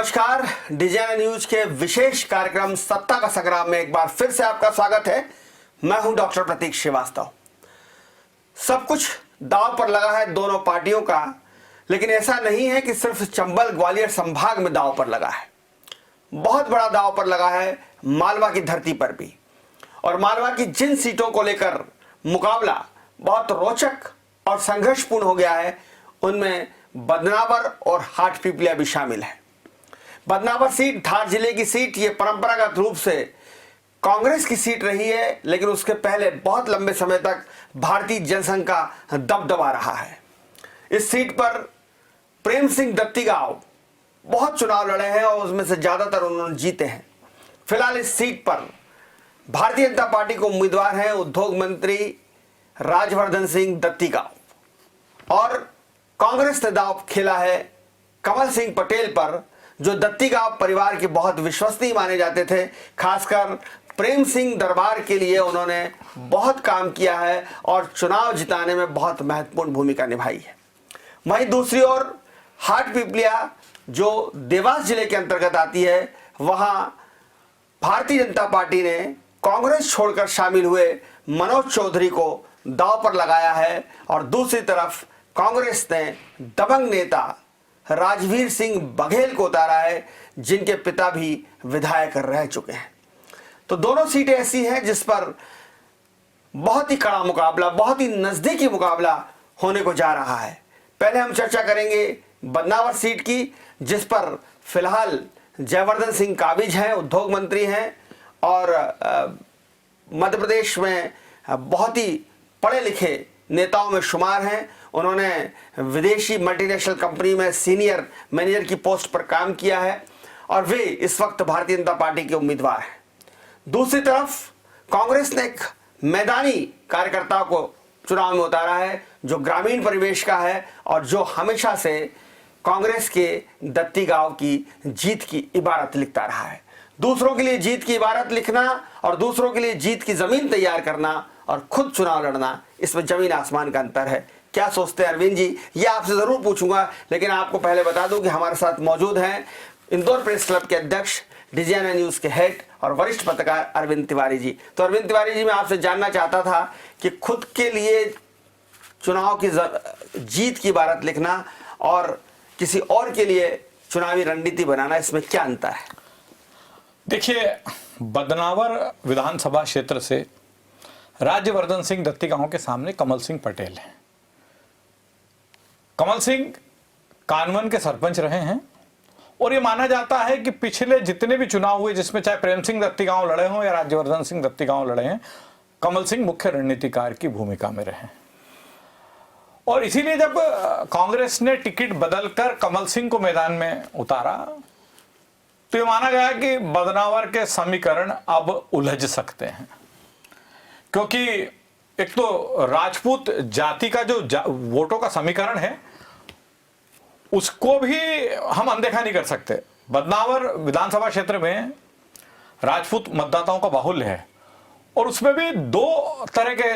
नमस्कार। Design news के विशेष कार्यक्रम सत्ता का संग्राम में एक बार फिर से आपका स्वागत है। मैं हूं डॉक्टर प्रतीक श्रीवास्तव। सब कुछ दांव पर लगा है दोनों पार्टियों का, लेकिन ऐसा नहीं है कि सिर्फ चंबल ग्वालियर संभाग में दांव पर लगा है। बहुत बड़ा दांव पर लगा है मालवा की धरती पर भी। और मालवा की जिन सीटों को लेकर मुकाबला बहुत रोचक और संघर्षपूर्ण हो गया है, उनमें बदनावर और हाटपिपलिया भी शामिल है। बदनावर सीट धार जिले की सीट, ये परंपरागत रूप से कांग्रेस की सीट रही है, लेकिन उसके पहले बहुत लंबे समय तक भारतीय जनसंघ का दबदबा रहा है। इस सीट पर प्रेम सिंह दत्तीगांव बहुत चुनाव लड़े हैं और उसमें से ज्यादातर उन्होंने जीते हैं। फिलहाल इस सीट पर भारतीय जनता पार्टी को उम्मीदवार हैं उद्योग मंत्री राजवर्धन सिंह दत्तीगांव, और कांग्रेस ने दांव खेला है कमल सिंह पटेल पर, जो दत्तीगांव परिवार के बहुत विश्वसनीय माने जाते थे। खासकर प्रेम सिंह दरबार के लिए उन्होंने बहुत काम किया है और चुनाव जिताने में बहुत महत्वपूर्ण भूमिका निभाई है। वहीं दूसरी ओर हाटपिपलिया, जो देवास जिले के अंतर्गत आती है, वहां भारतीय जनता पार्टी ने कांग्रेस छोड़कर शामिल हुए मनोज चौधरी को दांव पर लगाया है, और दूसरी तरफ कांग्रेस ने दबंग नेता राजवीर सिंह बघेल को उतारा है, जिनके पिता भी विधायक रह चुके हैं। तो दोनों सीटें ऐसी हैं जिस पर बहुत ही कड़ा मुकाबला, बहुत ही नजदीकी मुकाबला होने को जा रहा है। पहले हम चर्चा करेंगे बदनावर सीट की, जिस पर फिलहाल जयवर्धन सिंह काबिज हैं, उद्योग मंत्री हैं और मध्य प्रदेश में बहुत ही पढ़े लिखे नेताओं में शुमार हैं। उन्होंने विदेशी मल्टीनेशनल कंपनी में सीनियर मैनेजर की पोस्ट पर काम किया है और वे इस वक्त भारतीय जनता पार्टी के उम्मीदवार हैं। दूसरी तरफ कांग्रेस ने एक मैदानी कार्यकर्ता को चुनाव में उतारा है, जो ग्रामीण परिवेश का है और जो हमेशा से कांग्रेस के दत्तीगांव की जीत की इबारत लिखता रहा है। दूसरों के लिए जीत की इबारत लिखना और दूसरों के लिए जीत की जमीन तैयार करना और खुद चुनाव लड़ना, इसमें जमीन आसमान का अंतर है। क्या सोचते हैं अरविंद जी, ये आपसे जरूर पूछूंगा, लेकिन आपको पहले बता दूं कि हमारे साथ मौजूद हैं इंदौर प्रेस क्लब के अध्यक्ष, डिजाइन न्यूज के हेड और वरिष्ठ पत्रकार अरविंद तिवारी जी। तो अरविंद तिवारी जी, मैं आपसे जानना चाहता था कि खुद के लिए चुनाव की जीत की इबारत लिखना और किसी और के लिए चुनावी रणनीति बनाना, इसमें क्या अंतर है? देखिए, बदनावर विधानसभा क्षेत्र से राजवर्धन सिंह दत्तीगांव के सामने कमल सिंह पटेल हैं। कमल सिंह कानवन के सरपंच रहे हैं और ये माना जाता है कि पिछले जितने भी चुनाव हुए, जिसमें चाहे प्रेम सिंह दत्तीगांव लड़े हों या राजवर्धन सिंह दत्तीगांव लड़े हैं, कमल सिंह मुख्य रणनीतिकार की भूमिका में रहे। और इसीलिए जब कांग्रेस ने टिकट बदलकर कमल सिंह को मैदान में उतारा, तो ये माना गया कि बदनावर के समीकरण अब उलझ सकते हैं, क्योंकि एक तो राजपूत जाति का जो वोटों का समीकरण है, उसको भी हम अनदेखा नहीं कर सकते। बदनावर विधानसभा क्षेत्र में राजपूत मतदाताओं का बाहुल्य है और उसमें भी दो तरह के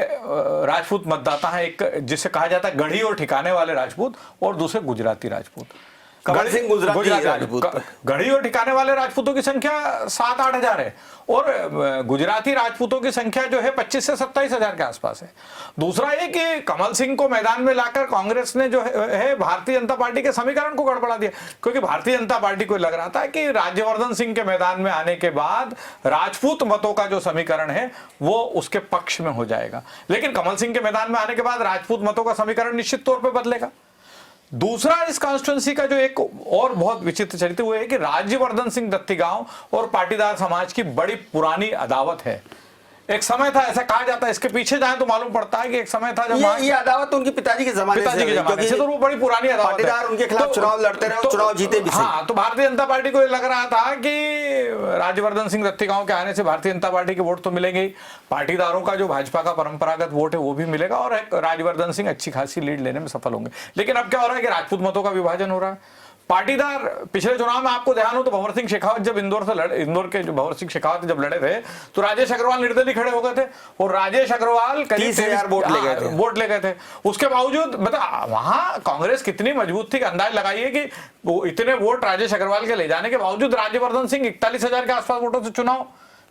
राजपूत मतदाता हैं। एक जिसे कहा जाता है गढ़ी और ठिकाने वाले राजपूत, और दूसरे गुजराती राजपूत। कमल सिंह गुजराती राजपूत। गढ़ी और ठिकाने वाले राजपूतों की संख्या 7-8 हजार है और गुजराती राजपूतों की संख्या जो है 25 से 27 हजार के आसपास है। दूसरा ये कि कमल सिंह को मैदान में लाकर कांग्रेस ने जो है भारतीय जनता पार्टी के समीकरण को गड़बड़ा दिया, क्योंकि भारतीय जनता पार्टी को लग रहा था कि राजवर्धन सिंह के मैदान में आने के बाद राजपूत मतों का जो समीकरण है वो उसके पक्ष में हो जाएगा, लेकिन कमल सिंह के मैदान में आने के बाद राजपूत मतों का समीकरण निश्चित तौर पर बदलेगा। दूसरा, इस कॉन्स्टिट्यूंसी का जो एक और बहुत विचित्र चरित्र हुआ है कि राजवर्धन सिंह दत्तीगांव और पाटीदार समाज की बड़ी पुरानी अदावत है। एक समय था, ऐसा कहा जाता है, इसके पीछे जाए तो मालूम पड़ता है कि एक समय था जब ये अदावत उनके पिताजी के जमाने से, तो वो बड़ी पुरानी अदावत है। पाटीदार उनके खिलाफ चुनाव लड़ते रहे, चुनाव जीते भी। हाँ, तो भारतीय जनता पार्टी को ये लग रहा था कि राजवर्धन सिंह दत्तीगांव के आने से भारतीय जनता पार्टी के वोट तो मिलेंगे, पाटीदारों का जो भाजपा का परंपरागत वोट है वो भी मिलेगा और राजवर्धन सिंह अच्छी खासी लीड लेने में सफल होंगे। लेकिन अब क्या हो रहा है कि राजपूत मतों का विभाजन हो रहा है। पाटीदार पिछले चुनाव में आपको ध्यान हो तो भंवर सिंह शेखावत जब इंदौर के जो भंवर सिंह शेखावत जब लड़े थे तो राजेश अग्रवाल निर्दलीय खड़े हो गए थे और राजेश अग्रवाल करीब 30,000 वोट ले गए थे। उसके बावजूद मतलब वहां कांग्रेस कितनी मजबूत थी कि अंदाज लगाइए कि वो इतने वोट राजेश अग्रवाल के ले जाने के बावजूद राज्यवर्धन सिंह 41,000 के आसपास वोटों से चुनाव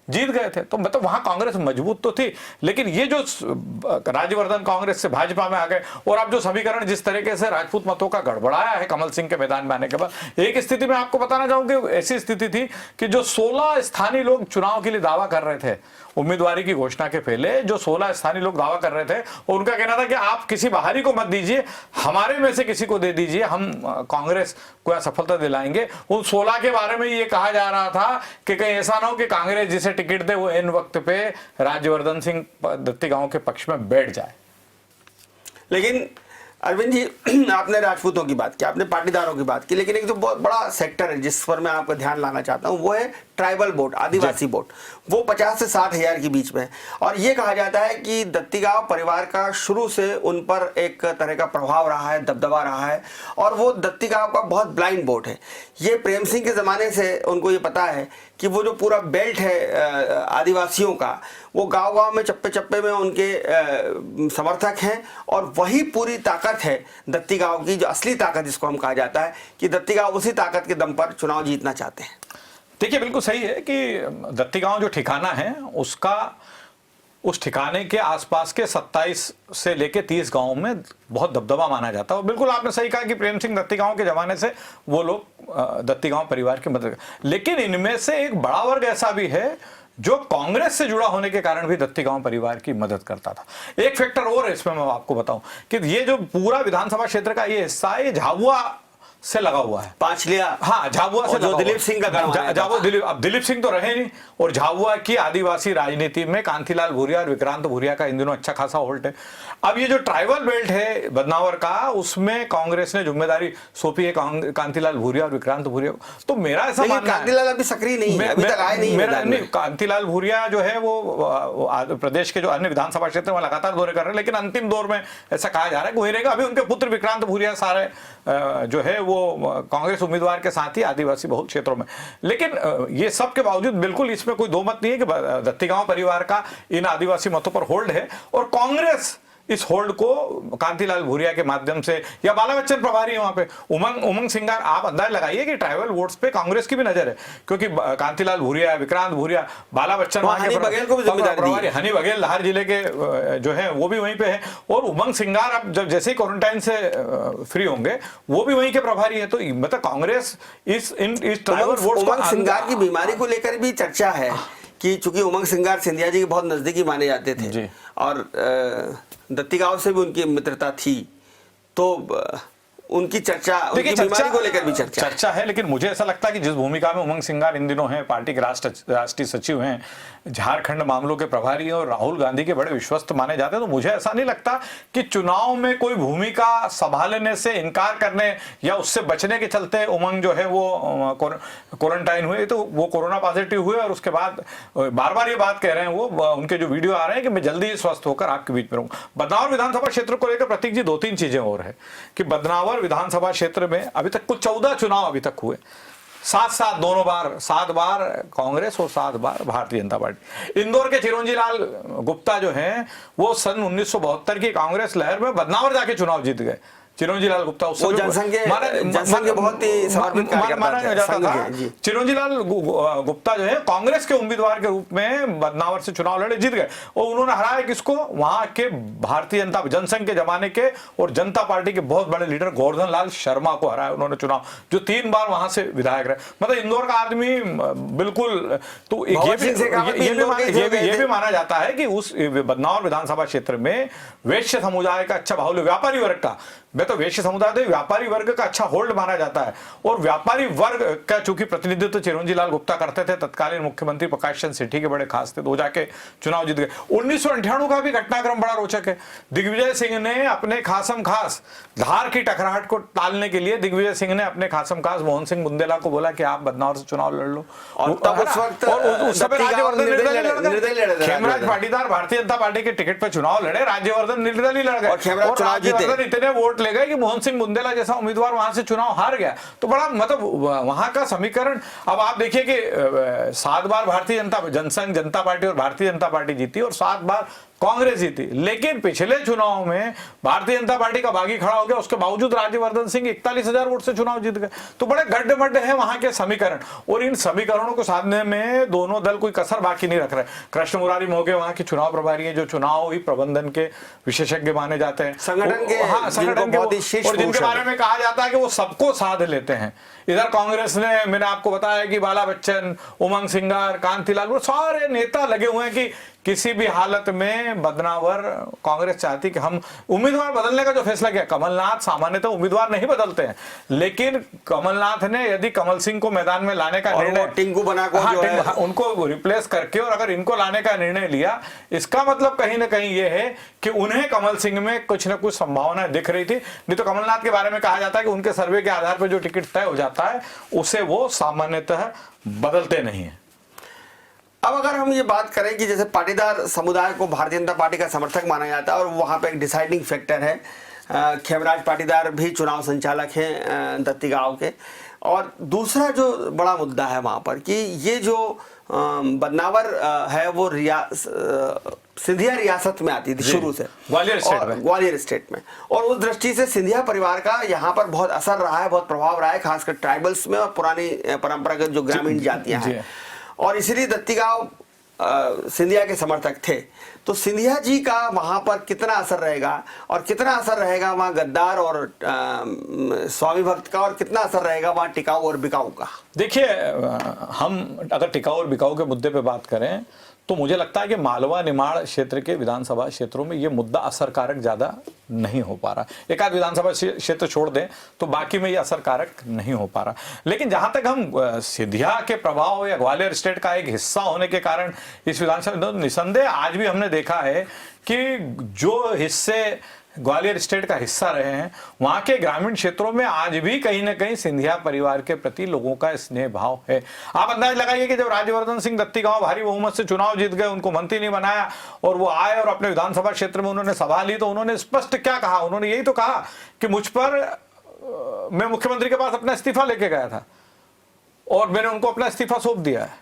जीत गए थे। तो मतलब वहां कांग्रेस मजबूत तो थी, लेकिन ये जो राज्यवर्धन कांग्रेस से भाजपा में आ गए और अब जो समीकरण जिस तरीके से राजपूत मतों का गड़बड़ाया है कमल सिंह के मैदान में आने के बाद, एक स्थिति में आपको बताना चाहूंगी ऐसी स्थिति थी कि जो 16 स्थानीय लोग चुनाव के लिए दावा कर रहे थे उम्मीदवारी की घोषणा के पहले, जो 16 स्थानीय लोग दावा कर रहे थे और उनका कहना था कि आप किसी बाहरी को मत दीजिए, हमारे में से किसी को दे दीजिए, हम कांग्रेस को सफलता दिलाएंगे। उन 16 के बारे में ये कहा जा रहा था कि कहीं ऐसा ना हो कि कांग्रेस जिसे टिकट दे वो इन वक्त पे राज्यवर्धन सिंह दत्तीगांव के पक्ष में बैठ जाए। लेकिन अरविंद जी, आपने राजपूतों की बात की, आपने पाटीदारों की बात की, लेकिन एक तो बहुत बड़ा सेक्टर है जिस पर मैं आपका ध्यान लाना चाहता हूं, वो है ट्राइबल वोट, आदिवासी वोट। वो 50 से 60 हजार के बीच में है और ये कहा जाता है कि दत्तीगांव परिवार का शुरू से उन पर एक तरह का प्रभाव रहा है, दबदबा रहा है और वो दत्तीगांव का बहुत ब्लाइंड वोट है। ये प्रेम सिंह के ज़माने से उनको ये पता है कि वो जो पूरा बेल्ट है आदिवासियों का, वो गांव-गांव में चप्पे चप्पे में उनके समर्थक हैं और वही पूरी ताकत है दत्तीगांव की, जो असली ताकत जिसको हम कहा जाता है कि दत्तीगांव उसी ताकत के दम पर चुनाव जीतना चाहते हैं। देखिए बिल्कुल सही है कि दत्तीगांव जो ठिकाना है उसका, उस ठिकाने के आसपास के 27 से लेके 30 गांवों में बहुत दबदबा माना जाता है। और बिल्कुल आपने सही कहा कि प्रेम सिंह दत्तीगांव के जमाने से वो लोग दत्तीगांव परिवार की मदद, लेकिन इनमें से एक बड़ा वर्ग ऐसा भी है जो कांग्रेस से जुड़ा होने के कारण भी दत्तीगांव परिवार की मदद करता था। एक फैक्टर और है इसमें, मैं आपको बताऊं कि ये जो पूरा विधानसभा क्षेत्र का ये हिस्सा है, झाबुआ से लगा हुआ है, पांचलिया, हाँ झाबुआ से जो दिलीप सिंह का अब दिलीप सिंह तो रहे नहीं और झाबुआ की आदिवासी राजनीति में कांतिलाल भूरिया और विक्रांत भूरिया का इन दिनों अच्छा खासा होल्ड है। अब ये जो ट्राइबल बेल्ट है बदनावर का, उसमें कांग्रेस ने जिम्मेदारी सौंपी है कांतिलाल भूरिया और विक्रांत भूरिया। तो मेरा ऐसा मानना है, कांतिलाल अभी सक्रिय नहीं है, अभी तक आए नहीं। कांतिलाल भूरिया जो है वो प्रदेश के जो अन्य विधानसभा क्षेत्र में लगातार दौरे कर रहे हैं, लेकिन अंतिम दौर में ऐसा कहा जा रहा है कि वही रहेगा। अभी उनके पुत्र विक्रांत भूरिया सारे जो है वो कांग्रेस उम्मीदवार के साथ ही आदिवासी बहुल क्षेत्रों में। लेकिन ये सब के बावजूद बिल्कुल इसमें कोई दो मत नहीं है कि दत्तीगांव परिवार का इन आदिवासी मतों पर होल्ड है और कांग्रेस इस होल्ड को कांतिलाल भूरिया के माध्यम से, या बाला बच्चन प्रभारी है वहां पे, उमंग सिंगार, आप अंदाज लगाइए कि ट्राइबल वोट्स पे कांग्रेस की भी नजर है क्योंकि कांतिलाल भूरिया, विक्रांत भूरिया, बाला बच्चन हनी बघेल को भी जिम्मेदारी, हनी बघेल धार जिले के जो है वो भी वहीं पे है और उमंग सिंगार अब जब जैसे ही क्वारंटाइन से फ्री होंगे वो भी वहीं के प्रभारी है। तो मतलब कांग्रेस इस ट्राइबल वोट्स, उमंग सिंगार की बीमारी को लेकर भी चर्चा है कि चूंकि उमंग सिंगार सिंधिया जी के बहुत नजदीकी माने जाते थे और दत्तीगांव से भी उनकी मित्रता थी, तो उनकी चर्चा, उनकी बीमारी को लेकर भी चर्चा है। लेकिन मुझे ऐसा लगता है कि जिस भूमिका में उमंग सिंगार इन दिनों हैं, पार्टी के राष्ट्रीय सचिव हैं, झारखंड मामलों के प्रभारी हैं और राहुल गांधी के बड़े विश्वस्त माने जाते हैं, तो मुझे ऐसा नहीं लगता कि चुनाव में कोई भूमिका संभालने से इनकार करने या उससे बचने के चलते उमंग जो है वो क्वारंटाइन हुए। तो वो कोरोना पॉजिटिव हुए और उसके बाद बार बार ये बात कह रहे हैं, वो उनके जो वीडियो आ रहे हैं कि मैं जल्दी स्वस्थ होकर आपके बीच में रहूंगा। बदनावर विधानसभा क्षेत्र को लेकर प्रतीक जी 2-3 चीजें और है कि बदनावर विधानसभा क्षेत्र में अभी तक कुल 14 चुनाव अभी तक हुए, 7 दोनों बार, 7 बार कांग्रेस और 7 बार भारतीय जनता पार्टी। इंदौर के चिरंजी लाल गुप्ता जो हैं वो सन 1972 की कांग्रेस लहर में बदनावर जाके चुनाव जीत गए। चिरंजी लाल गुप्ता उससे जनसंघ के बहुत ही समर्पित माना जाता था। चिरंजी लाल गुप्ता जो है कांग्रेस के उम्मीदवार के रूप में बदनावर से चुनाव लड़े, जीत गए और उन्होंने हराया किसको, वहां के भारतीय जनता जनसंघ के जमाने के और जनता पार्टी के बहुत बड़े लीडर गोवर्धन लाल शर्मा को हराया उन्होंने चुनाव, जो 3 बार वहां से विधायक रहे। मतलब इंदौर का आदमी बिल्कुल, तो ये भी माना जाता है कि उस बदनावर विधानसभा क्षेत्र में वैश्य समुदाय का अच्छा बाहुल्य, व्यापारी वर्ग का, मैं तो वैश्य समुदाय तो व्यापारी वर्ग का अच्छा होल्ड माना जाता है और व्यापारी वर्ग का चूंकि प्रतिनिधित्व चिरंजी लाल गुप्ता करते थे, तत्कालीन मुख्यमंत्री प्रकाश चंद्र सेठी के बड़े खास थे, तो जाके चुनाव जीत गए। 1998 का भी घटनाक्रम बड़ा रोचक है। दिग्विजय सिंह ने अपने खासम खास धार की टकराहट को टालने के लिए दिग्विजय सिंह ने अपने खासम खास मोहन सिंह बुंदेला को बोला कि आप बदनावर से चुनाव लड़ लो और तब उस वक्त खेमराज पाटीदार भारतीय जनता पार्टी के टिकट पर चुनाव लड़े, राज्यवर्धन निर्दलीय लड़ गए और इतने वोट ले गए कि मोहन सिंह बुंदेला जैसा उम्मीदवार वहां से चुनाव हार गया। तो बड़ा मतलब वहां का समीकरण, अब आप देखिए कि 7 बार भारतीय जनसंघ जनता पार्टी और भारतीय जनता पार्टी जीती और 7 बार कांग्रेस जीती, लेकिन पिछले चुनाव में भारतीय जनता पार्टी का बागी खड़ा हो गया, उसके बावजूद राज्यवर्धन सिंह 41,000 वोट से चुनाव जीत गए। तो बड़े गड्ढे हैं वहां के समीकरण, और इन समीकरणों को साधने में दोनों दल कोई कसर बाकी नहीं रख रहे। कृष्ण मुरारी मोघे वहां के चुनाव प्रभारी हैं, जो चुनाव ही प्रबंधन के विशेषज्ञ माने जाते हैं, संगठन के, संगठन के, और जिनके बारे में कहा जाता है कि वो सबको साध लेते हैं। इधर कांग्रेस ने, मैंने आपको बताया कि बाला बच्चन, उमंग सिंगार, कांतिलाल, वो सारे नेता लगे हुए हैं कि किसी भी हालत में बदनावर कांग्रेस चाहती कि हम उम्मीदवार बदलने का जो फैसला किया, कमलनाथ सामान्यतः उम्मीदवार नहीं बदलते हैं, लेकिन कमलनाथ ने यदि कमल सिंह को मैदान में लाने का निर्णय, टिंकू बना को उनको रिप्लेस करके, और अगर इनको लाने का निर्णय लिया, इसका मतलब कहीं ना कहीं ये है कि उन्हें कमल सिंह में कुछ ना कुछ संभावनाएं दिख रही थी। नहीं तो कमलनाथ के बारे में कहा जाता है कि उनके सर्वे के आधार पर जो टिकट तय हो जाता है उसे वो सामान्यतः बदलते नहीं है। अब अगर हम ये बात करें कि जैसे पाटीदार समुदाय को भारतीय जनता पार्टी का समर्थक माना जाता है और वहाँ पे एक डिसाइडिंग फैक्टर है, खेमराज पाटीदार भी चुनाव संचालक हैं दत्तीगांव के, और दूसरा जो बड़ा मुद्दा है वहाँ पर कि ये जो बदनावर है वो सिंधिया रियासत में आती थी शुरू से, ग्वालियर स्टेट में, और उस दृष्टि से सिंधिया परिवार का यहाँ पर बहुत असर रहा है, बहुत प्रभाव रहा है, खासकर ट्राइबल्स में और पुरानी परंपरागत जो ग्रामीण जातियाँ हैं, और इसीलिए दत्तीगांव सिंधिया के समर्थक थे। तो सिंधिया जी का वहां पर कितना असर रहेगा, और कितना असर रहेगा वहां गद्दार और स्वामी भक्त का, और कितना असर रहेगा वहां टिकाऊ और बिकाऊ का? देखिए, हम अगर टिकाऊ और बिकाऊ के मुद्दे पे बात करें तो मुझे लगता है कि मालवा निमाड़ क्षेत्र के विधानसभा क्षेत्रों में ये मुद्दा असरकारक ज्यादा नहीं हो पा रहा। एक आध विधानसभा क्षेत्र छोड़ दें तो बाकी में ये असरकारक नहीं हो पा रहा। लेकिन जहां तक हम सिंधिया के प्रभाव या ग्वालियर स्टेट का एक हिस्सा होने के कारण इस विधानसभा, निसंदेह आज भी हमने देखा है कि जो हिस्से ग्वालियर स्टेट का हिस्सा रहे हैं वहां के ग्रामीण क्षेत्रों में आज भी कहीं ना कहीं सिंधिया परिवार के प्रति लोगों का स्नेह भाव है। आप अंदाज लगाइए कि जब राज्यवर्धन सिंह दत्तीगांव भारी बहुमत से चुनाव जीत गए, उनको मंत्री नहीं बनाया और वो आए और अपने विधानसभा क्षेत्र में उन्होंने सभा ली, तो उन्होंने स्पष्ट क्या कहा? उन्होंने यही तो कहा कि मुझ पर, मैं मुख्यमंत्री के पास अपना इस्तीफा लेके गया था और मैंने उनको अपना इस्तीफा सौंप दिया है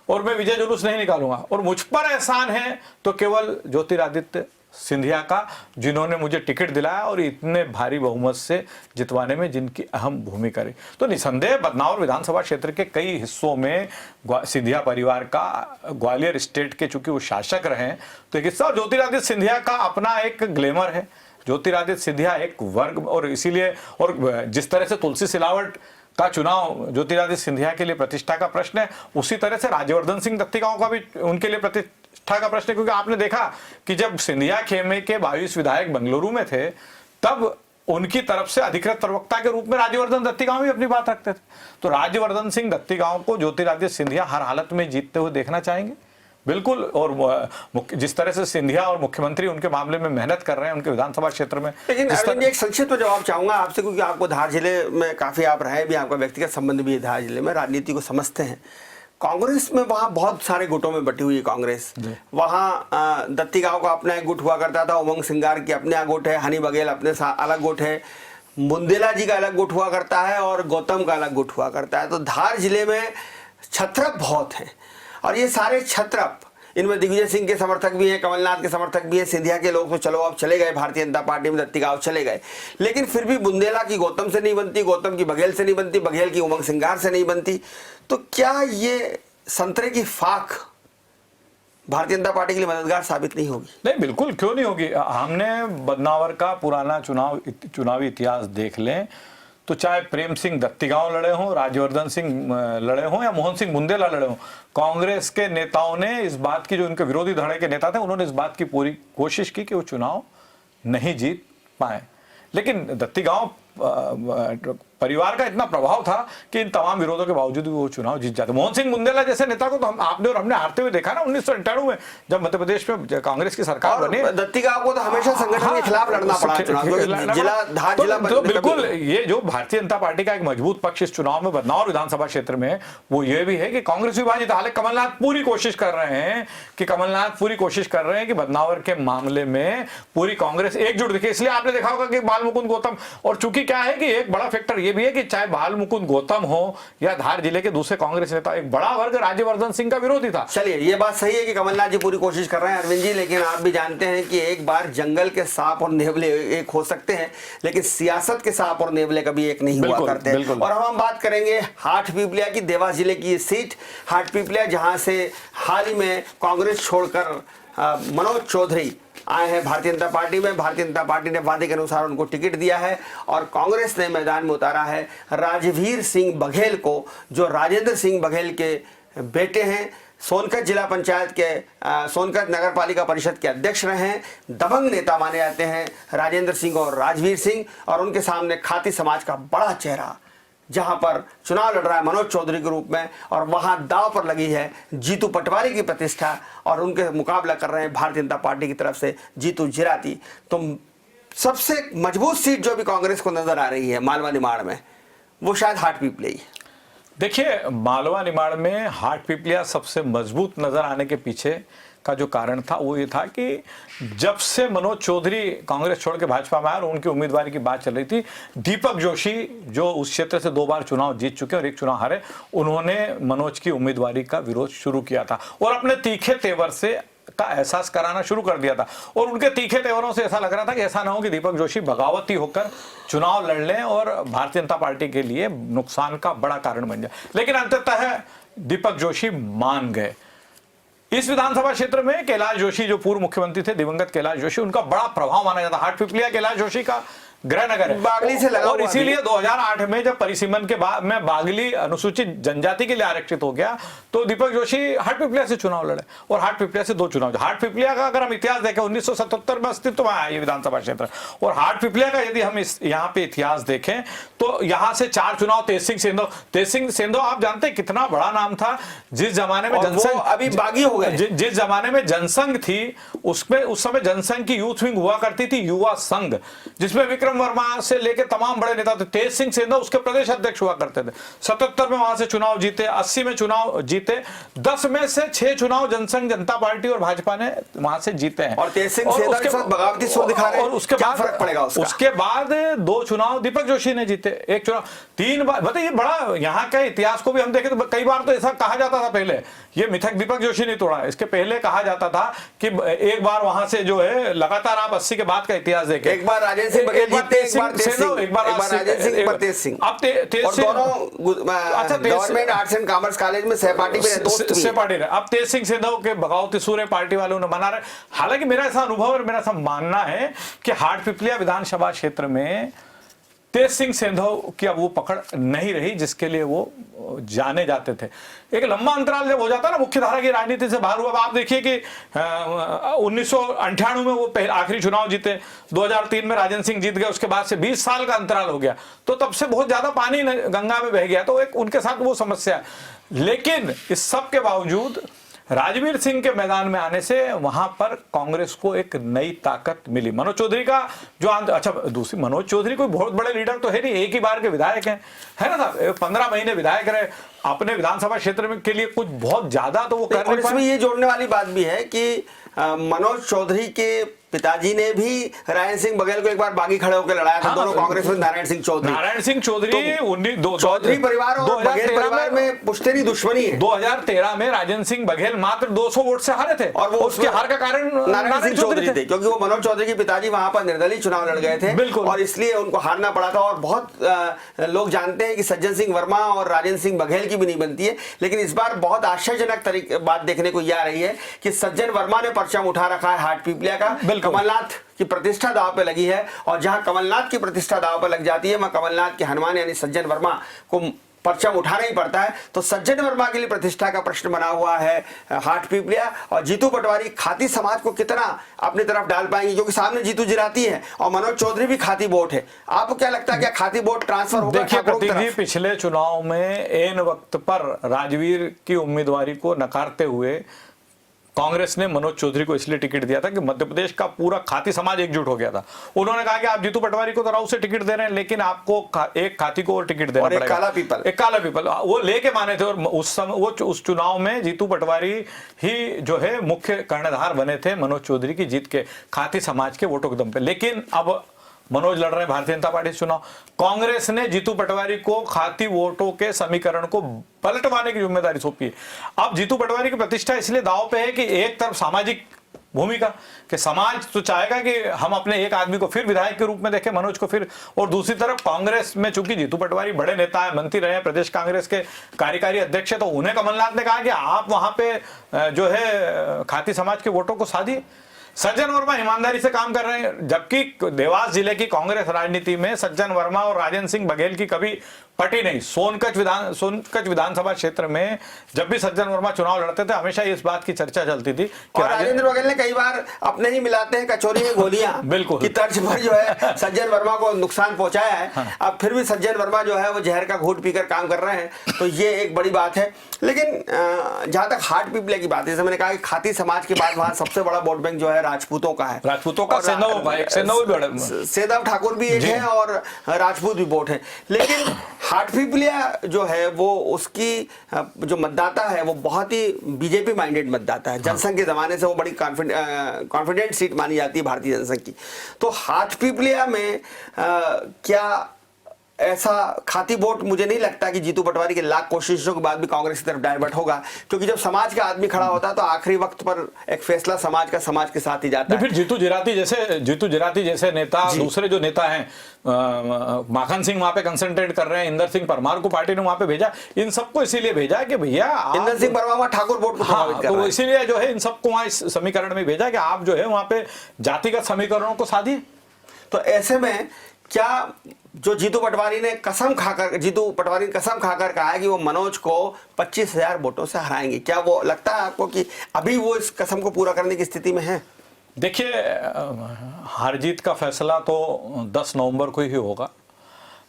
और मैं विजय जुलूस नहीं निकालूंगा, और मुझ पर एहसान है तो केवल ज्योतिरादित्य सिंधिया का, जिन्होंने मुझे टिकट दिलाया और इतने भारी बहुमत से जितवाने में जिनकी अहम भूमिका रही। तो निसंदेह बदनावर विधानसभा क्षेत्र के कई हिस्सों में सिंधिया परिवार का, ग्वालियर स्टेट के चूंकि वो शासक रहे हैं तो एक हिस्सा, ज्योतिरादित्य सिंधिया का अपना एक ग्लैमर है। ज्योतिरादित्य सिंधिया एक वर्ग, और इसीलिए, और जिस तरह से तुलसी सिलावट का चुनाव ज्योतिरादित्य सिंधिया के लिए प्रतिष्ठा का प्रश्न है, उसी तरह से राज्यवर्धन सिंह दत्तीगांव का भी उनके लिए प्रतिष्ठा का प्रश्न है। क्योंकि आपने देखा कि जब सिंधिया खेमे के 22 विधायक बेंगलुरु में थे तब उनकी तरफ से अधिकृत प्रवक्ता के रूप में राज्यवर्धन दत्तीगांव भी अपनी बात रखते थे। तो राज्यवर्धन सिंह दत्तीगांव को ज्योतिरादित्य सिंधिया हर हालत में जीतते हुए देखना चाहेंगे, बिल्कुल। और जिस तरह से सिंधिया और मुख्यमंत्री उनके मामले में मेहनत कर रहे हैं उनके विधानसभा क्षेत्र में। लेकिन अरविंद, एक संक्षिप्त जवाब चाहूंगा आपसे, क्योंकि आपको धार जिले में काफी आप रहे भी, आपका व्यक्तिगत संबंध भी है धार जिले में, राजनीति को समझते हैं। कांग्रेस में वहाँ बहुत सारे गुटों में बटी हुई है कांग्रेस। वहाँ दत्तीगांव का अपना एक गुट हुआ करता था, उमंग सिंगार की अपना गुट है, हनी बघेल अपने अलग गुट है, बुंदेला जी का अलग गुट हुआ करता है और गौतम का अलग गुट हुआ करता है। तो धार जिले में छत्रप बहुत हैं, और ये सारे छत्रप, इनमें दिग्विजय सिंह के समर्थक भी हैं, कमलनाथ के समर्थक भी हैं, सिंधिया के लोग तो चलो अब चले गए भारतीय जनता पार्टी में, दत्तीगांव चले गए, लेकिन फिर भी बुंदेला की गौतम से नहीं बनती, गौतम की बघेल से नहीं बनती, बघेल की उमंग सिंगार से नहीं बनती। तो क्या ये संतरे की फाक भारतीय जनता पार्टी के लिए मददगार साबित नहीं होगी? नहीं, बिल्कुल, क्यों नहीं होगी। हमने बदनावर का पुराना चुनावी इतिहास देख लें तो चाहे प्रेम सिंह दत्तीगांव लड़े हों, राज्यवर्धन सिंह लड़े हों या मोहन सिंह बुंदेला लड़े हों, कांग्रेस के नेताओं ने इस बात की, जो उनके विरोधी धड़े के नेता थे, उन्होंने इस बात की पूरी कोशिश की कि वो चुनाव नहीं जीत पाए। लेकिन दत्तीगांव परिवार का इतना प्रभाव था कि इन तमाम विरोधों के बावजूद भी वो चुनाव जीत जाते। मोहन सिंह बुंदेला जैसे नेता को तो आपने और हमने हारते हुए देखा ना 1998 में, जब मध्य प्रदेश में कांग्रेस की सरकार बनी। दत्ती गांव को तो हमेशा संगठन के खिलाफ लड़ना पड़ा चुनाव, तो बिल्कुल ये जो भारतीय जनता पार्टी का एक मजबूत पक्ष इस चुनाव में बदनावर विधानसभा क्षेत्र में वो ये भी है कि कांग्रेस विभाजित। हालांकि कमलनाथ पूरी कोशिश कर रहे हैं कि बदनावर के मामले में पूरी कांग्रेस एकजुट दिखे। इसलिए आपने देखा होगा कि बाल मुकुंद गौतम, और चूंकि क्या है कि एक बड़ा फैक्टर ये भी है कि चाहे बाल मुकुंद गौतम हो या धार जिले के दूसरे कांग्रेस नेता, एक बड़ा वर्ग राज्यवर्धन सिंह का विरोधी था। चलिए ये बात सही है कि कमलनाथ जी पूरी कोशिश कर रहे हैं अरविंद जी, लेकिन आप भी जानते हैं कि एक बार जंगल के सांप और नेवले एक हो सकते हैं, लेकिन सियासत के सांप और नेवले कभी एक नहीं हुआ करते। और हम बात करेंगे हाटपिपलिया की, देवास जिले की ये सीट हाटपिपलिया, जहां से हाल ही में कांग्रेस छोड़कर मनोज चौधरी आए हैं भारतीय जनता पार्टी में। भारतीय जनता पार्टी ने वादे के अनुसार उनको टिकट दिया है और कांग्रेस ने मैदान में उतारा है राजवीर सिंह बघेल को, जो राजेंद्र सिंह बघेल के बेटे हैं। सोनकत जिला पंचायत के सोनकत नगर पालिका परिषद के अध्यक्ष रहे हैं, दबंग नेता माने जाते हैं राजेंद्र सिंह और राजवीर सिंह, और उनके सामने खाती समाज का बड़ा चेहरा जहां पर चुनाव लड़ रहा है मनोज चौधरी के रूप में, और वहां दांव पर लगी है जीतू पटवारी की प्रतिष्ठा, और उनके मुकाबला कर रहे हैं भारतीय जनता पार्टी की तरफ से जीतू जिराती। तो सबसे मजबूत सीट जो भी कांग्रेस को नजर आ रही है मालवा निमाड़ में, वो शायद हाटपिपलिया ही। देखिए, मालवा निमाड़ में हाटपिपलिया सबसे मजबूत नजर आने के पीछे का जो कारण था वो ये था कि जब से मनोज चौधरी कांग्रेस छोड़ के भाजपा में आए और उनकी उम्मीदवारी की बात चल रही थी, दीपक जोशी जो उस क्षेत्र से 2 बार चुनाव जीत चुके और 1 चुनाव हारे, उन्होंने मनोज की उम्मीदवारी का विरोध शुरू किया था और अपने तीखे तेवर से का एहसास कराना शुरू कर दिया था। और उनके तीखे तेवरों से ऐसा लग रहा था कि ऐसा ना हो कि दीपक जोशी बगावती होकर चुनाव लड़ लें और भारतीय जनता पार्टी के लिए नुकसान का बड़ा कारण बन जाए। लेकिन अंततः दीपक जोशी मान गए। इस विधानसभा क्षेत्र में कैलाश जोशी जो पूर्व मुख्यमंत्री थे, दिवंगत कैलाश जोशी, उनका बड़ा प्रभाव माना जाता। हाटपिपलिया कैलाश जोशी का गृह नगर है, बागली से लगा, और इसीलिए 2008 में जब परिसीमन के बाद में बागली अनुसूचित जनजाति के लिए आरक्षित हो गया तो दीपक जोशी हाटपिपलिया से चुनाव लड़े और हाटपिपलिया से 2 चुनाव। हाटपिपलिया का अगर हम इतिहास देखें 1977 में अस्तित्व में आया ये विधानसभा क्षेत्र, और हाटपिपलिया का यदि हम यहाँ पे इतिहास देखें तो यहाँ से 4 चुनाव तेज सिंह सेंधव आप जानते हैं कितना बड़ा नाम था। जिस जमाने में जनसंघ अभी बागी हो गए, जिस जमाने में जनसंघ थी उसमें उस समय जनसंघ की यूथ विंग हुआ करती थी युवा संघ, जिसमें विक्रम वर्मा से लेकर तमाम बड़े नेता थे। तेज सिंह सेंधव उसके प्रदेश अध्यक्ष हुआ करते थे। 77 में वहां से चुनाव जीते, 80 में चुनाव जीते, 10 में से 6 चुनाव जनसंघ जनता पार्टी और भाजपा ने वहां से जीते हैं। और तेज सिंह सेंधव के साथ बगावती सुर दिखा रहे हैं, और उसके बाद फर्क पड़ेगा उसका? उसके बाद 2 चुनाव दीपक जोशी ने जीते, 1 चुनाव 3 बार। बताइए, बड़ा यहाँ के इतिहास को भी हम देखें तो कई बार तो ऐसा कहा जाता था, पहले ये मिथक दीपक जोशी ने तोड़ा, इसके पहले कहा जाता था कि एक बार वहां से जो है लगातार आप 80 के बाद का इतिहास देखें, एक बार राजेंद्र सिंह बघेल जीते, एक बार तेज सिंह, एक बार राजेंद्र सिंह, एक बार तेज सिंह। अब तेज और दोनों government arts and commerce college में सहपाठी में दोस्त भी हैं। अब तेज सिंह सेंधव के बगावती सूर्य पार्टी वालों ने मना रहे। हालांकि मेरा ऐसा अनुभव और मेरा ऐसा मानना है कि हाटपिपलिया विधानसभा क्षेत्र में तेज सिंह सेंधव की अब वो पकड़ नहीं रही जिसके लिए वो जाने जाते थे। एक लंबा अंतराल जब हो जाता है ना मुख्यधारा की राजनीति से बाहर हुआ। आप देखिए कि 1998 में वो आखिरी चुनाव जीते, 2003 में राजेंद्र सिंह जीत गए, उसके बाद से 20 साल का अंतराल हो गया, तो तब से बहुत ज्यादा पानी गंगा में बह गया, तो एक उनके साथ वो समस्या है। लेकिन इस सब के बावजूद राजवीर सिंह के मैदान में आने से वहां पर कांग्रेस को एक नई ताकत मिली। मनोज चौधरी का जो अच्छा दूसरी, मनोज चौधरी कोई बहुत बड़े लीडर तो है नहीं, एक ही बार के विधायक हैं, है ना साहब, 15 महीने विधायक रहे, अपने विधानसभा क्षेत्र में के लिए कुछ बहुत ज्यादा तो वो कर नहीं पाए। इसमें ये जोड़ने वाली बात भी है कि मनोज चौधरी के पिताजी ने भी नारायण सिंह बघेल को एक बार बागी खड़े होकर लड़ाया था। हाँ, दोनों कांग्रेस में नारायण सिंह चौधरी चौधरी परिवार और बघेल परिवार में पुश्तैनी दुश्मनी है। 2013 में राजेंद्र सिंह बघेल मात्र 200 वोट से हारे थे और वो उसके हार का कारण नारायण सिंह चौधरी थे, क्योंकि वो मनोज चौधरी के पिताजी वहां पर निर्दलीय चुनाव लड़ गए थे, बिल्कुल, और इसलिए उनको हारना पड़ा था। और बहुत लोग जानते हैं कि सज्जन सिंह वर्मा और राजेंद्र सिंह बघेल की भी नहीं बनती है, लेकिन इस बार बहुत आश्चर्यजनक बात देखने को यह आ रही है कि सज्जन वर्मा ने परचम उठा रखा है हाटपिपलिया का। कमलनाथ की प्रतिष्ठा दांव पे लगी है, और जहां कमलनाथ की प्रतिष्ठा दांव पे लग जाती है वहां कमलनाथ के हनुमान यानी सज्जन वर्मा को परचम उठाना ही पड़ता है। तो सज्जन वर्मा के लिए प्रतिष्ठा का प्रश्न बना हुआ है हाटपिपलिया, और जीतू पटवारी खाती समाज को कितना अपनी तरफ डाल पाएंगे, क्योंकि सामने जीतू जिराती है और मनोज चौधरी भी खाती वोट है। आपको क्या लगता है क्या खाती वोट ट्रांसफर होगा? देखिए प्रतीक जी, पिछले चुनाव में एन वक्त पर राजवीर की उम्मीदवारी को नकारते हुए कांग्रेस ने मनोज चौधरी को इसलिए टिकट दिया था कि मध्य प्रदेश का पूरा खाती समाज एकजुट हो गया था। उन्होंने कहा कि आप जीतू पटवारी को तो राव से टिकट दे रहे हैं, लेकिन आपको एक खाती को और टिकट देना पड़ेगा। एक काला पीपल वो लेके माने थे, और उस समय वो उस चुनाव में जीतू पटवारी ही जो है मुख्य कर्णधार बने थे मनोज चौधरी की जीत के, खाती समाज के वोटों के दम पे। लेकिन अब मनोज लड़ रहे हैं भारतीय जनता पार्टी चुनाव, कांग्रेस ने जीतू पटवारी को खाती वोटों के समीकरण को पलटवाने की जिम्मेदारी सौंपी है। अब जीतू पटवारी की प्रतिष्ठा इसलिए दांव पे है कि एक तरफ सामाजिक भूमिका कि समाज तो चाहेगा कि हम अपने एक आदमी को फिर विधायक के रूप में देखें, मनोज को फिर, और दूसरी तरफ कांग्रेस में चूंकि जीतू पटवारी बड़े नेता है, मंत्री रहे हैं, प्रदेश कांग्रेस के कार्यकारी अध्यक्ष है, तो उन्हें कमलनाथ ने कहा कि आप वहां पे जो है खाती समाज के वोटों को साधिए। सज्जन वर्मा ईमानदारी से काम कर रहे हैं, जबकि देवास जिले की कांग्रेस राजनीति में सज्जन वर्मा और राजेंद्र सिंह बघेल की कभी पटी नहीं। सोनकच विधानसभा क्षेत्र में जब भी सज्जन वर्मा चुनाव लड़ते थे, हमेशा इस बात की चर्चा चलती थी कि राजेंद्र बघेल ने कई बार अपने ही मिलाते हैं कचौरी में गोलियां बिल्कुल की तर्ज पर जो है सज्जन वर्मा को नुकसान पहुंचाया है। हाँ। अब फिर भी सज्जन वर्मा जो है वो जहर का घूंट पीकर काम कर रहे हैं, तो ये एक बड़ी बात है। लेकिन जहां तक हाटपिपलिया की बात है, जैसे मैंने कहा कि खाती समाज के बाद वहां सबसे बड़ा वोट बैंक जो है राजपूतों का है। राजपूतों का सेंधव ठाकुर भी एक है और राजपूत भी वोट है। लेकिन हाटपिपलिया जो है वो उसकी जो मतदाता है वो बहुत ही बीजेपी माइंडेड मतदाता है। जनसंघ के जमाने से वो बड़ी कॉन्फिडेंट सीट मानी जाती है भारतीय जनसंघ की। तो हाटपिपलिया में क्या ऐसा खाती वोट, मुझे नहीं लगता कि जीतू पटवारी के लाख कोशिशों के बाद भी कांग्रेस की तरफ डाइवर्ट होगा, क्योंकि जब समाज का आदमी खड़ा होता है तो आखिरी वक्त पर एक फैसला समाज के साथ ही जाता है। फिर जीतू जिराती जैसे नेता, दूसरे जो नेता हैं, माखन सिंह वहां पे कंसंट्रेट कर रहे हैं, इंदर सिंह परमार को पार्टी ने वहां पे भेजा। इन सबको इसीलिए भेजा कि भैया इंदर सिंह परमार ठाकुर वोट को प्रभावित कर रहा है, इसीलिए जो है इन सबको वहां इस समीकरण में भेजा कि आप जो है वहां पे जातिगत समीकरणों को साधिए। तो ऐसे में क्या जो जीतू पटवारी ने कसम खाकर कहा है कि वो मनोज को 25,000 वोटों से हराएंगे, क्या वो लगता है आपको कि अभी वो इस कसम को पूरा करने की स्थिति में है? देखिए, हार जीत का फैसला तो 10 नवंबर को ही होगा,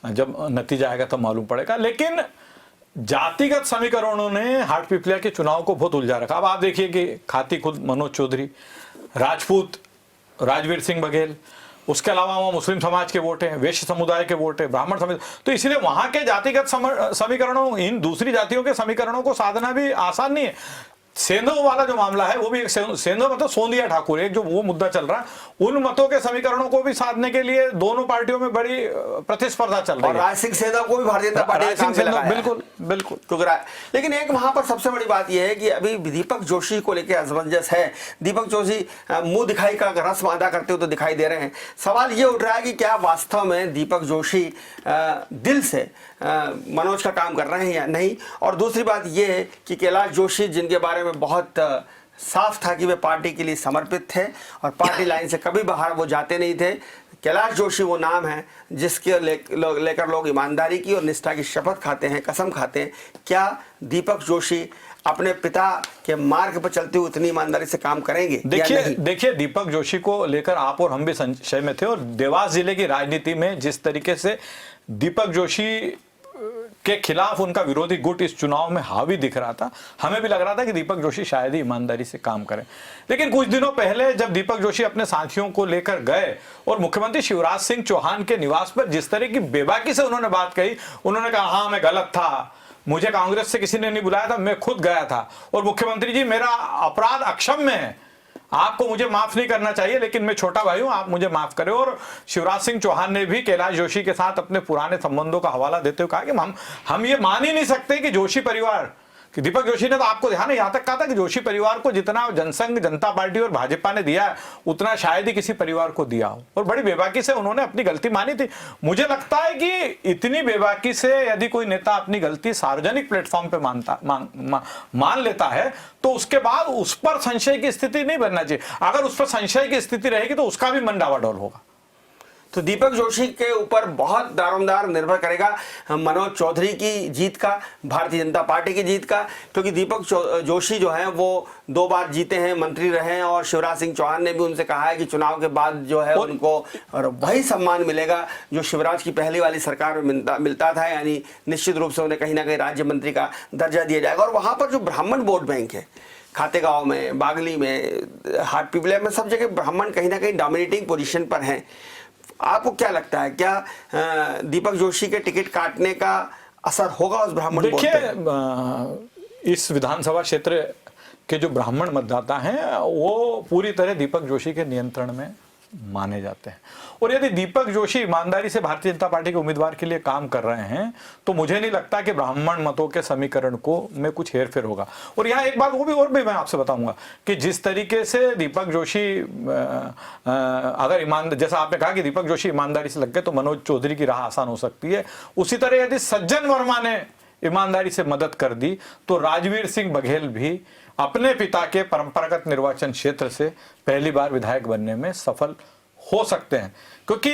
जब नतीजा आएगा तब मालूम पड़ेगा। लेकिन जातिगत समीकरणों ने हाटपिपलिया के चुनाव को बहुत उलझा रखा। अब आप देखिए कि खाती खुद मनोज चौधरी, राजपूत राजवीर सिंह बघेल, उसके अलावा वहाँ मुस्लिम समाज के वोट हैं, वैश्य समुदाय के वोट हैं, ब्राह्मण समुदाय, तो इसलिए वहां के जातिगत समीकरणों, इन दूसरी जातियों के समीकरणों को साधना भी आसान नहीं है। सेंधव वाला जो मामला है वो भी, सेंधव मतलब सोंदिया ठाकुर, एक जो वो मुद्दा चल रहा है, उन मतों के समीकरणों को भी साधने के लिए दोनों पार्टियों में बड़ी प्रतिस्पर्धा चल रही है। राज सिंह सेंधव को भी भारतीय जनता पार्टी बिल्कुल लेकिन एक वहां पर सबसे बड़ी बात यह है कि अभी दीपक जोशी को लेकर असमंजस है। दीपक जोशी मुंह दिखाई का रस्म अदा करते हुए तो दिखाई दे रहे हैं। सवाल ये उठ रहा है कि क्या वास्तव में दीपक जोशी दिल से मनोज का काम कर रहे हैं या नहीं। और दूसरी बात यह है कि कैलाश जोशी, जिनके बारे में बहुत साफ था कि वे पार्टी के लिए समर्पित थे और पार्टी लाइन से कभी बाहर वो जाते नहीं थे, कैलाश जोशी वो नाम है जिसके लेकर लोग ईमानदारी की और निष्ठा की शपथ खाते हैं, कसम खाते हैं। क्या दीपक जोशी अपने पिता के मार्ग पर चलते हुए इतनी ईमानदारी से काम करेंगे? देखिए दीपक जोशी को लेकर आप और हम भी संशय में थे, और देवास जिले की राजनीति में जिस तरीके से दीपक जोशी के खिलाफ उनका विरोधी गुट इस चुनाव में हावी दिख रहा था, हमें भी लग रहा था कि दीपक जोशी शायद ही ईमानदारी से काम करें। लेकिन कुछ दिनों पहले जब दीपक जोशी अपने साथियों को लेकर गए और मुख्यमंत्री शिवराज सिंह चौहान के निवास पर जिस तरह की बेबाकी से उन्होंने बात कही, उन्होंने कहा हाँ मैं गलत था, मुझे कांग्रेस से किसी ने नहीं बुलाया था, मैं खुद गया था, और मुख्यमंत्री जी मेरा अपराध अक्षम्य है, आपको मुझे माफ नहीं करना चाहिए, लेकिन मैं छोटा भाई हूं, आप मुझे माफ करें। और शिवराज सिंह चौहान ने भी कैलाश जोशी के साथ अपने पुराने संबंधों का हवाला देते हुए कहा कि हम ये मान ही नहीं सकते कि जोशी परिवार, कि दीपक जोशी ने तो आपको ध्यान है, यहां तक कहा था कि जोशी परिवार को जितना जनसंघ, जनता पार्टी और भाजपा ने दिया है उतना शायद ही किसी परिवार को दिया हो, और बड़ी बेबाकी से उन्होंने अपनी गलती मानी थी। मुझे लगता है कि इतनी बेबाकी से यदि कोई नेता अपनी गलती सार्वजनिक प्लेटफॉर्म पे मान लेता है तो उसके बाद उस पर संशय की स्थिति नहीं बनना चाहिए। अगर उस पर संशय की स्थिति रहेगी तो उसका भी मन डावाडोल होगा। तो दीपक जोशी के ऊपर बहुत दारोमदार निर्भर करेगा मनोज चौधरी की जीत का, भारतीय जनता पार्टी की जीत का, क्योंकि दीपक जोशी जो है वो 2 बार जीते हैं, मंत्री रहे हैं, और शिवराज सिंह चौहान ने भी उनसे कहा है कि चुनाव के बाद जो है उनको और वही सम्मान मिलेगा जो शिवराज की पहली वाली सरकार में मिलता था, यानी निश्चित रूप से उन्हें कहीं ना कहीं राज्य मंत्री का दर्जा दिया जाएगा। और वहाँ पर जो ब्राह्मण वोट बैंक है, खातेगांव में, बागली में, हाटपिपले में, सब जगह ब्राह्मण कहीं ना कहीं डोमिनेटिंग पोजीशन पर हैं। आपको क्या लगता है, क्या दीपक जोशी के टिकट काटने का असर होगा उस ब्राह्मण वोट पे? देखिए, इस विधानसभा क्षेत्र के जो ब्राह्मण मतदाता हैं वो पूरी तरह दीपक जोशी के नियंत्रण में माने जाते हैं, और यदि दीपक जोशी ईमानदारी से भारतीय जनता पार्टी के उम्मीदवार के लिए काम कर रहे हैं तो मुझे नहीं लगता कि ब्राह्मण मतों के समीकरण को में कुछ हेरफेर होगा। और यहाँ एक बात और भी मैं आपसे बताऊंगा कि जिस तरीके से दीपक जोशी अगर जैसा आपने कहा कि दीपक जोशी ईमानदारी से लग गए तो मनोज चौधरी की राह आसान हो सकती है, उसी तरह यदि सज्जन वर्मा ने ईमानदारी से मदद कर दी तो राजवीर सिंह बघेल भी अपने पिता के परंपरागत निर्वाचन क्षेत्र से पहली बार विधायक बनने में सफल हो सकते हैं, क्योंकि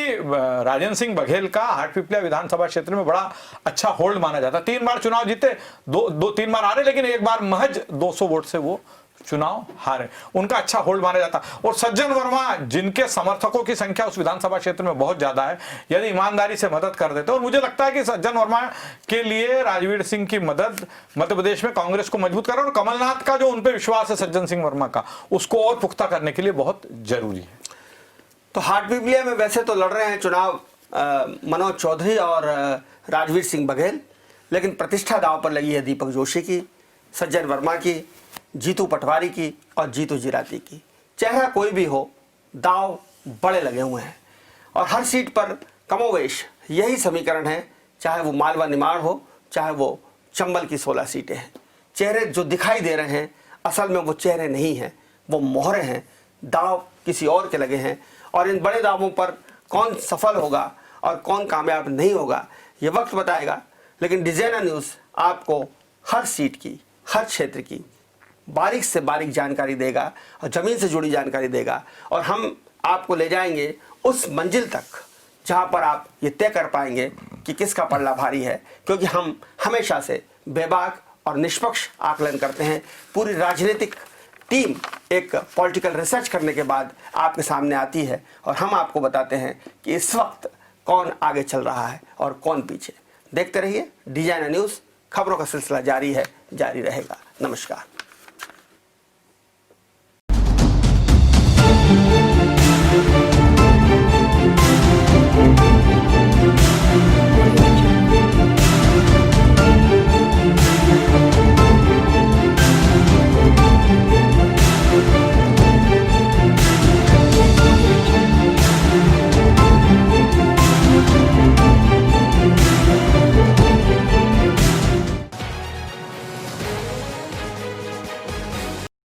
राजेंद्र सिंह बघेल का हाटपिपलिया विधानसभा क्षेत्र में बड़ा अच्छा होल्ड माना जाता है। 3 बार चुनाव जीते, 3 बार हारे, लेकिन एक बार महज 200 वोट से वो चुनाव हारे, उनका अच्छा होल्ड माना जाता। और सज्जन वर्मा जिनके समर्थकों की संख्या उस विधानसभा क्षेत्र में बहुत ज्यादा है, यदि ईमानदारी से मदद कर देते, और मुझे लगता है कि सज्जन वर्मा के लिए राजवीर सिंह की मदद मध्य प्रदेश में कांग्रेस को मजबूत कर, और कमलनाथ का जो उन पर विश्वास है सज्जन सिंह वर्मा का, उसको और पुख्ता करने के लिए बहुत जरूरी है। तो हाटपिपलिया में वैसे तो लड़ रहे हैं चुनाव मनोज चौधरी और राजवीर सिंह बघेल, लेकिन प्रतिष्ठा दांव पर लगी है दीपक जोशी की, सज्जन वर्मा की, जीतू पटवारी की और जीतू जिराती की। चेहरा कोई भी हो, दांव बड़े लगे हुए हैं, और हर सीट पर कमोवेश यही समीकरण है, चाहे वो मालवा निमाड़ हो, चाहे वो चंबल की 16 सीटें हैं। चेहरे जो दिखाई दे रहे हैं असल में वो चेहरे नहीं हैं, वो मोहरे हैं, दांव किसी और के लगे हैं, और इन बड़े दावों पर कौन सफल होगा और कौन कामयाब नहीं होगा ये वक्त बताएगा। लेकिन डिजाइनर न्यूज़ आपको हर सीट की, हर क्षेत्र की बारीक से बारीक जानकारी देगा और ज़मीन से जुड़ी जानकारी देगा, और हम आपको ले जाएंगे उस मंजिल तक जहां पर आप ये तय कर पाएंगे कि किसका पल्ला भारी है, क्योंकि हम हमेशा से बेबाक और निष्पक्ष आकलन करते हैं। पूरी राजनीतिक टीम एक पॉलिटिकल रिसर्च करने के बाद आपके सामने आती है, और हम आपको बताते हैं कि इस वक्त कौन आगे चल रहा है और कौन पीछे। देखते रहिए डिजाइनर न्यूज़, खबरों का सिलसिला जारी है, जारी रहेगा। नमस्कार।